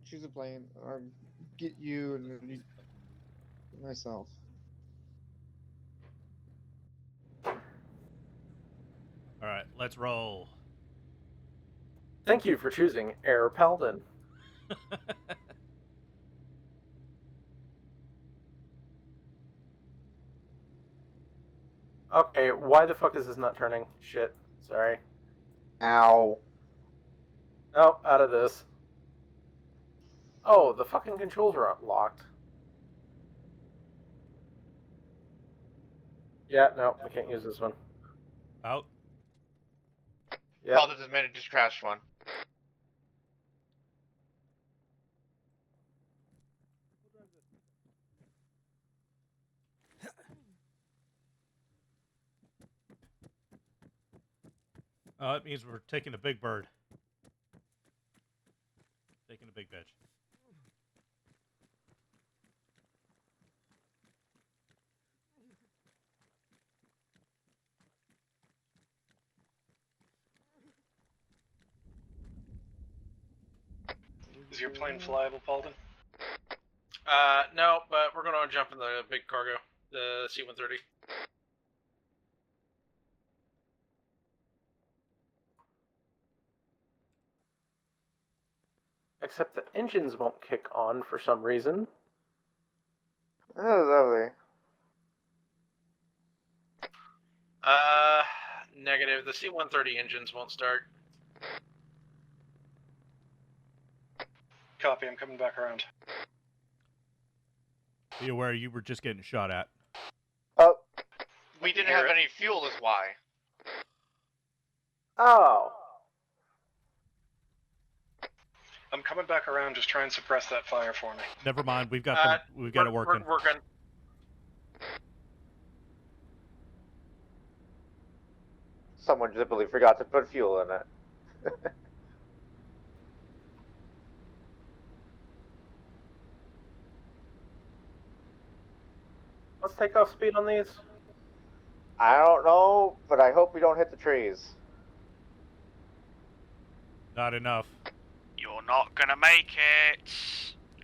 Choose a plane or get you and myself. Alright, let's roll. Thank you for choosing Air Paladin. Okay, why the fuck is this not turning? Shit, sorry. Ow. Oh, out of this. Oh, the fucking controls are locked. Yeah, no, I can't use this one. Out. Yeah. Paladin just managed to crash one. Oh, it means we're taking a big bird. Taking a big bitch. Is your plane flyable, Paladin? No, but we're gonna jump in the big cargo, the C-130. Except the engines won't kick on for some reason. Oh, lovely. Negative. The C-130 engines won't start. Copy, I'm coming back around. Be aware you were just getting shot at. Oh, We didn't have any fuel, is why. Oh. I'm coming back around. Just try and suppress that fire for me. Never mind. We've got them. We've got it working. We're good. Someone simply forgot to put fuel in it. Let's take off speed on these. I don't know, but I hope we don't hit the trees. Not enough. You're not gonna make it.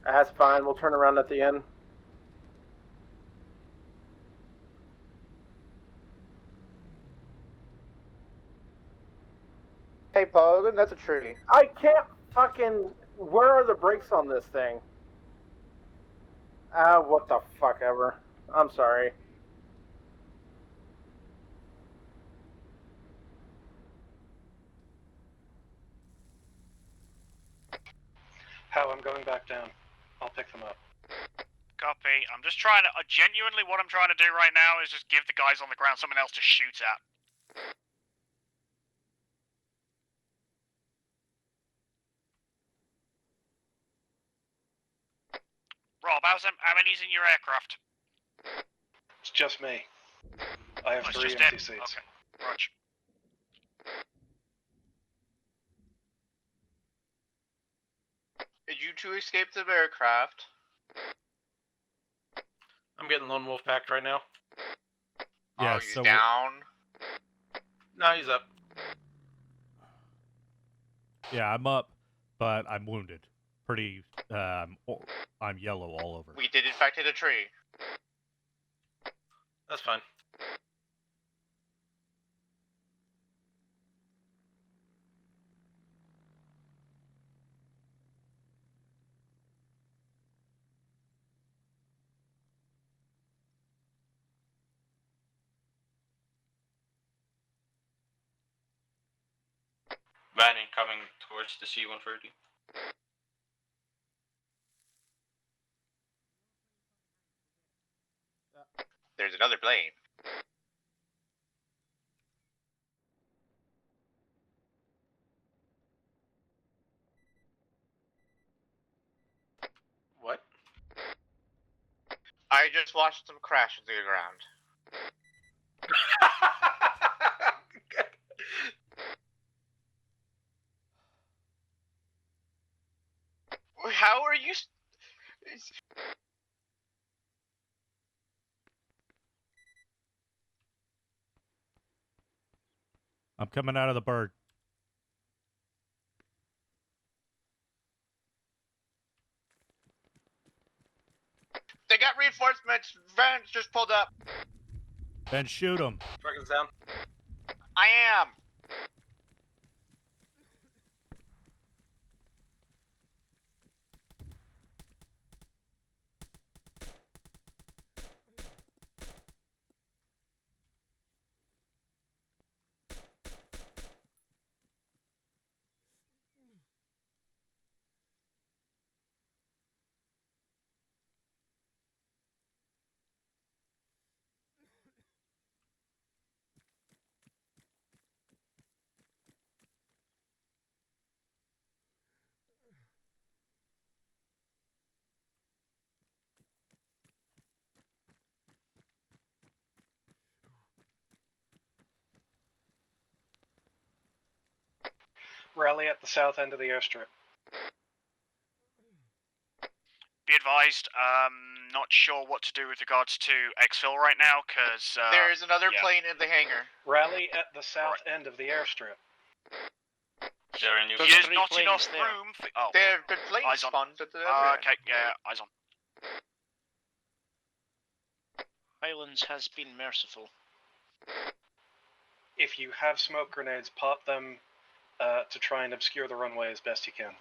That's fine. We'll turn around at the end. Hey, Paladin, that's a tree. I can't fucking... Where are the brakes on this thing? Ah, what the fuck ever. I'm sorry. How I'm going back down. I'll pick them up. Copy. I'm just trying to... genuinely, what I'm trying to do right now is just give the guys on the ground something else to shoot at. Rob, how many's in your aircraft? It's just me. I have Oh, it's 3 just empty him. seats. Okay. Roger. Did you two escape the aircraft? I'm getting lone wolf packed right now. Yeah, Oh, he's so down. No, he's up. yeah, I'm up, but I'm wounded. Pretty. I'm yellow all over. We did in fact hit a tree. That's fine. Van incoming towards the C-130. There's another plane. What? I just watched them crash into the ground. How are you? I'm coming out of the bird. They got reinforcements. Vans just pulled up. Then shoot him. Dragon's down. I am. Rally at the south end of the airstrip. Be advised, not sure what to do with regards to exfil right now, because... There's another plane in the hangar. Rally at the south end of the airstrip. There's not enough room for... Oh, There have been planes eyes on. spawned at the other end. Okay, yeah, eyes on. Highlands has been merciful. If you have smoke grenades, pop them to try and obscure the runway as best you can.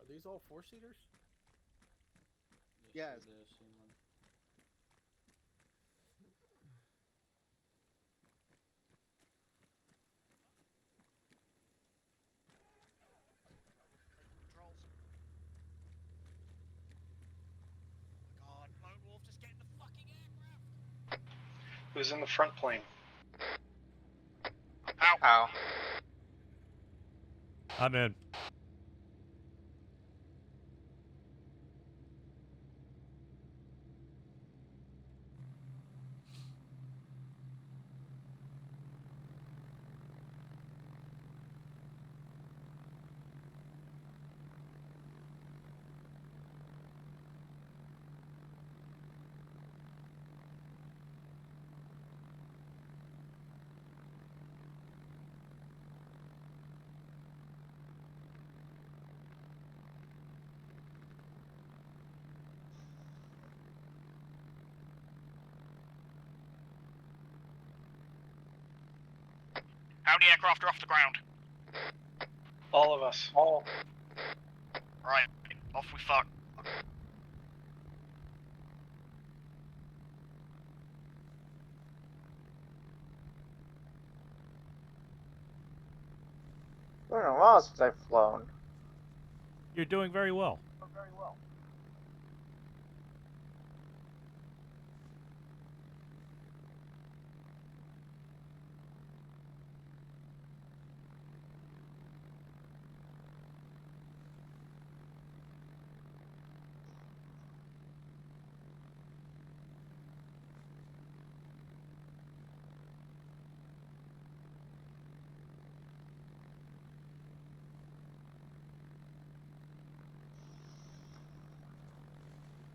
these all four-seaters? Yes. God, Lone Wolf, just get in the fucking aircraft! Who's in the front plane? Ow. I'm in. How many aircraft are off the ground? All of us. All. Right, off we fuck. It's been a while since I've flown. You're doing very well.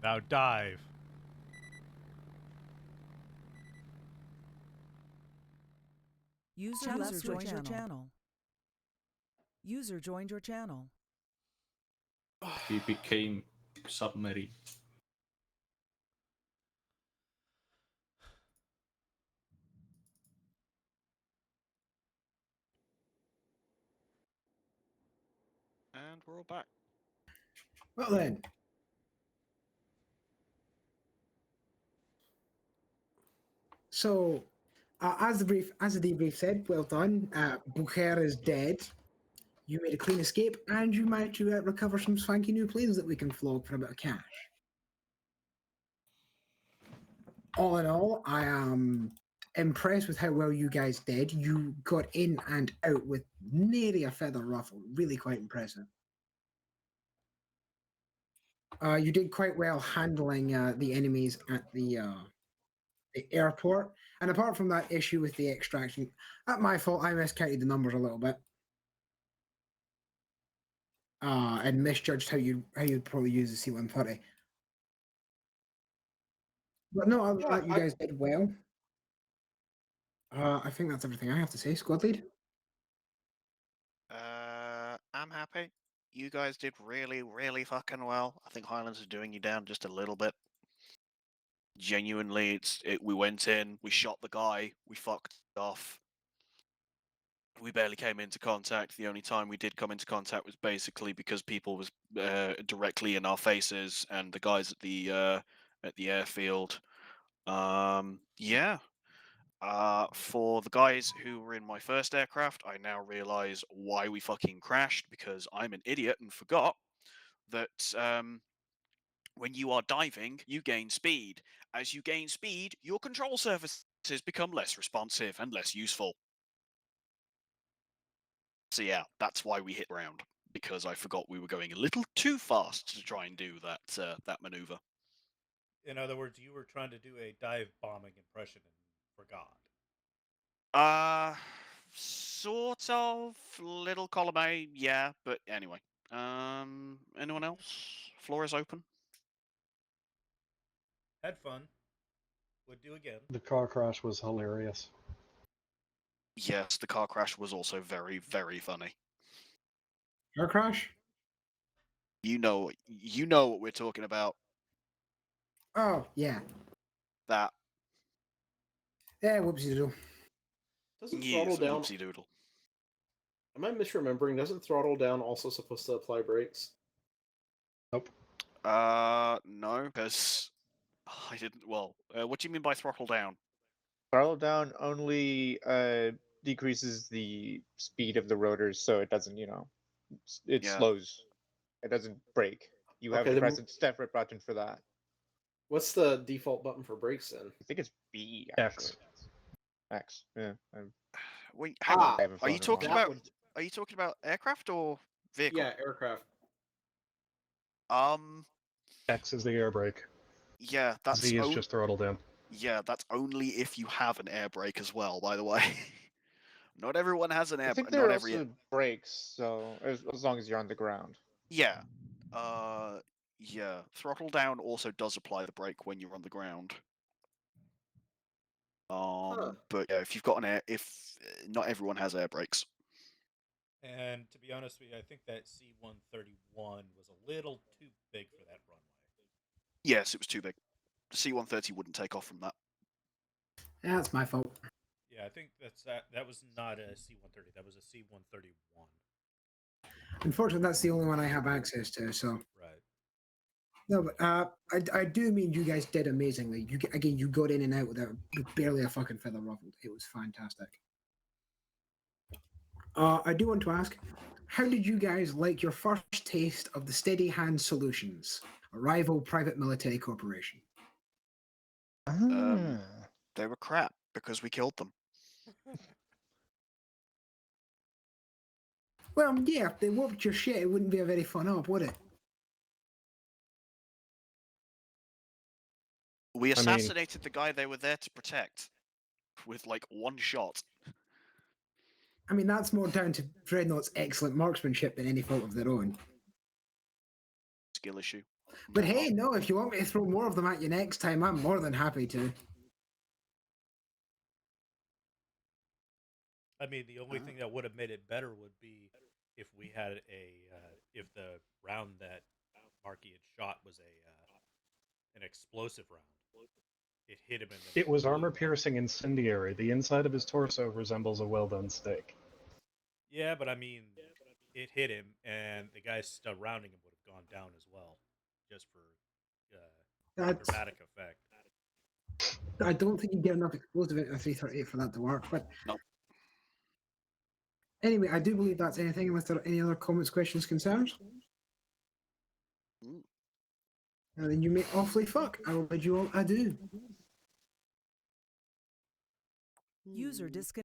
Now dive. User joined your channel. User joined your channel. He became submarine. And we're all back. Well then. So, as the debrief said, well done. Boucher is dead. You made a clean escape, and you managed to recover some swanky new planes that we can flog for a bit of cash. All in all, I am impressed with how well you guys did. You got in and out with nary a feather ruffled. Really quite impressive. You did quite well handling the enemies at the airport. And apart from that issue with the extraction, at my fault, I miscounted the numbers a little bit. And misjudged how you'd probably use the C-130. But no, other than that, you guys did well. I think that's everything I have to say. Squad lead? I'm happy. You guys did really, really fucking well. I think Highlands is doing you down just a little bit. Genuinely, we went in, we shot the guy, we fucked off. We barely came into contact. The only time we did come into contact was basically because people was directly in our faces, and the guys at the airfield. Yeah. For the guys who were in my first aircraft, I now realize why we fucking crashed, because I'm an idiot and forgot that when you are diving, you gain speed. As you gain speed, your control surfaces become less responsive and less useful. So yeah, that's why we hit ground, because I forgot we were going a little too fast to try and do that maneuver. In other words, you were trying to do a dive bombing impression and forgot. Sort of. Little column A, yeah, but anyway. Anyone else? Floor is open. Had fun. Would do again. The car crash was hilarious. Yes, the car crash was also very, very funny. Car crash? You know what we're talking about. Oh, yeah. That. Yeah, whoopsie doodle. Doesn't Yes, throttle down. whoopsie doodle. Am I misremembering? Doesn't throttle down also supposed to apply brakes? Nope. No, because I didn't. Well, what do you mean by throttle down? Throttle down only decreases the speed of the rotors, so it doesn't, it Yeah. slows. It doesn't brake. You have Okay, to then press a separate button for that. What's the default button for brakes then? I think it's B. X. Actually. X. Yeah. Wait, hang on. I haven't Are flown you in a talking while. about? Are you talking about aircraft or vehicle? Yeah, aircraft. X is the air brake. Yeah, that's Z is just throttle down. Yeah, that's only if you have an air brake as well. By the way, not everyone has an air. I think Not there are every. also brakes, so as long as you're on the ground. Yeah. Yeah. Throttle down also does apply the brake when you're on the ground. But yeah, if you've got an air, not everyone has air brakes. And to be honest with you, I think that C-131 was a little too big for that runway. Yes, it was too big. The C-130 wouldn't take off from that. Yeah, that's my fault. Yeah, I think that was not a C-130. That was a C-131. Unfortunately, that's the only one I have access to. So. Right. No, but I do mean you guys did amazingly. You got in and out with barely a fucking feather ruffled. It was fantastic. I do want to ask, how did you guys like your first taste of the Steady Hand Solutions, a rival private military corporation? They were crap because we killed them. Well, yeah, if they whooped your shit, it wouldn't be a very fun op, would it? We assassinated the guy they were there to protect with like one shot. I mean, that's more down to Dreadnought's excellent marksmanship than any fault of their own. Skill issue. But hey, no, if you want me to throw more of them at you next time, I'm more than happy to. I mean, the only thing that would have made it better would be if we had if the round that Marky had shot was an explosive round. It hit him in the. It was armor-piercing incendiary. The inside of his torso resembles a well-done steak. Yeah, but I mean, it hit him, and the guy surrounding him would have gone down as well, just for dramatic effect. I don't think you get enough explosive into a 338 for that to work, but no. Anyway, I do believe that's anything, unless there are any other comments, questions, concerns. And then you may awfully fuck. I will bid you all adieu. User disconnected.